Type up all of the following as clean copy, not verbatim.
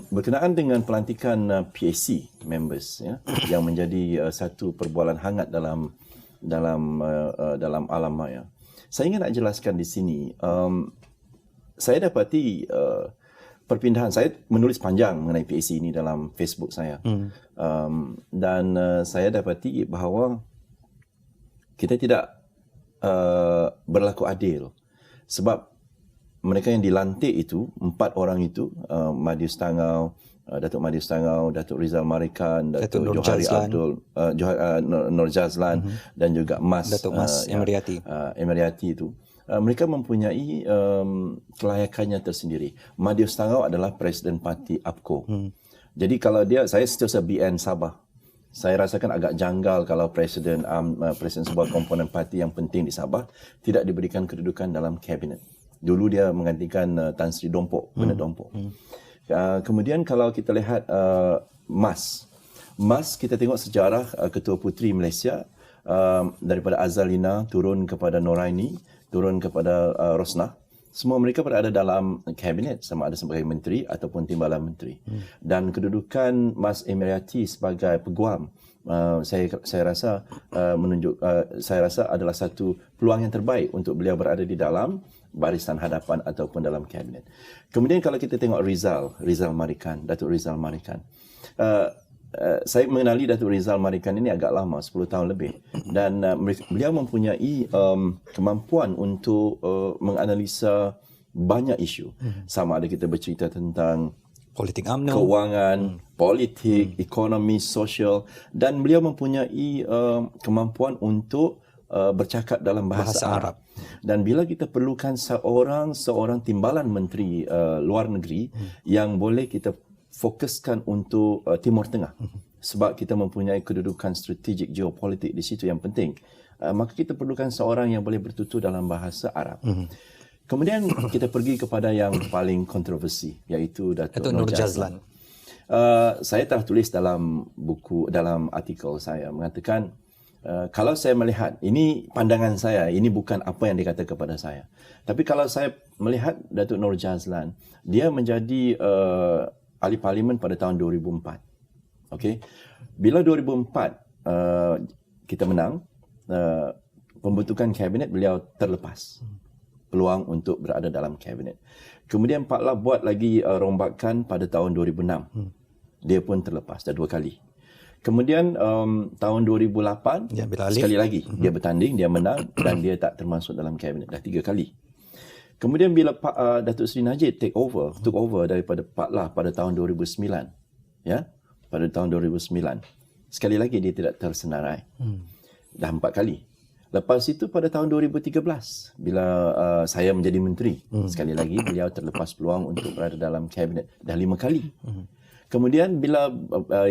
Berkenaan dengan pelantikan PAC members, ya, yang menjadi satu perbualan hangat dalam alam maya. Saya ingin nak jelaskan di sini, saya dapati perpindahan, saya menulis panjang mengenai PAC ini dalam Facebook saya. Dan saya dapati bahawa kita tidak berlaku adil, sebab mereka yang dilantik itu, 4 orang itu, Madius Tangau, Datuk Madius Tangau, Datuk Rizal Marikan, Datuk Johari Abdul, Nur Jazlan, dan juga Datuk Mas Emeriati itu. Mereka mempunyai kelayakannya tersendiri. Madius Tangau adalah Presiden Parti APCO. Jadi kalau dia, saya setiausaha BN Sabah, saya rasakan agak janggal kalau presiden sebuah komponen parti yang penting di Sabah tidak diberikan kedudukan dalam kabinet. Dulu dia menggantikan Tan Sri Dompok, Bernard Dompok. Kemudian kalau kita lihat MAS, kita tengok sejarah Ketua Puteri Malaysia, daripada Azalina turun kepada Noraini, turun kepada Rosnah. Semua mereka berada dalam kabinet, sama ada sebagai menteri ataupun timbalan menteri. Dan kedudukan Mas Emeriati sebagai peguam, saya rasa adalah satu peluang yang terbaik untuk beliau berada di dalam barisan hadapan ataupun dalam kabinet. Kemudian kalau kita tengok Rizal Marikan, Datuk Rizal Marikan. Saya mengenali Datuk Rizal Marikan ini agak lama, 10 tahun lebih. Dan beliau mempunyai kemampuan untuk menganalisa banyak isu. Sama ada kita bercerita tentang politik UMNO, keuangan, politik, ekonomi, sosial. Dan beliau mempunyai kemampuan untuk bercakap dalam bahasa Arab. Dan bila kita perlukan seorang timbalan menteri luar negeri yang boleh kita fokuskan untuk Timur Tengah, sebab kita mempunyai kedudukan strategik geopolitik di situ yang penting, maka kita perlukan seorang yang boleh bertutur dalam bahasa Arab. Kemudian kita pergi kepada yang paling kontroversi, iaitu Datuk Nur Jazlan. Saya telah tulis dalam artikel saya mengatakan, kalau saya melihat, ini pandangan saya, ini bukan apa yang dikata kepada saya. Tapi kalau saya melihat Datuk Nur Jazlan, dia menjadi ahli parlimen pada tahun 2004. Okey. Bila 2004 kita menang, pembentukan kabinet beliau terlepas peluang untuk berada dalam kabinet. Kemudian Pak Lap buat lagi rombakan pada tahun 2006. Dia pun terlepas, dah 2 kali. Kemudian tahun 2008 sekali lagi dia bertanding, dia menang dan dia tak termasuk dalam kabinet, dah 3 kali. Kemudian bila Datuk Seri Najib took over daripada Pak Lah pada tahun 2009, ya, pada tahun 2009, sekali lagi dia tidak tersenarai. Dah 4 kali. Lepas itu pada tahun 2013 bila saya menjadi menteri, sekali lagi beliau terlepas peluang untuk berada dalam kabinet, dah 5 kali. Kemudian bila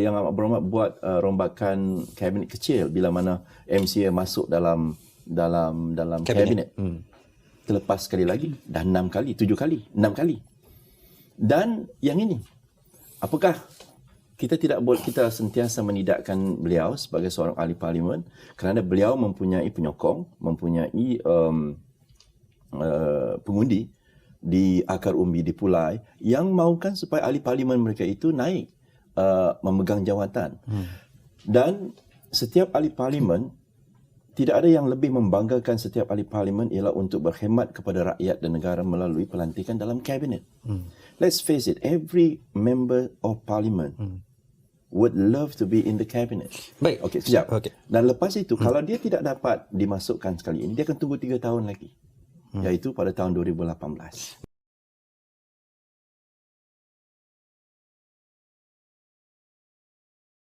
yang Amat Berhormat buat rombakan kabinet kecil, bila mana MCA masuk dalam kabinet, terlepas sekali lagi, dah 6 kali, 7 kali, 6 kali. Dan yang ini, apakah kita sentiasa menidakkan beliau sebagai seorang ahli parlimen kerana beliau mempunyai penyokong, mempunyai pengundi di akar umbi di Pulai yang mahukan supaya ahli parlimen mereka itu naik memegang jawatan. Dan setiap ahli parlimen, tidak ada yang lebih membanggakan setiap ahli parlimen ialah untuk berkhidmat kepada rakyat dan negara melalui pelantikan dalam kabinet. Let's face it, every member of parliament would love to be in the cabinet. Baik. Okey, sekejap. Dan lepas itu, kalau dia tidak dapat dimasukkan sekali ini, dia akan tunggu 3 tahun lagi. Iaitu pada tahun 2018.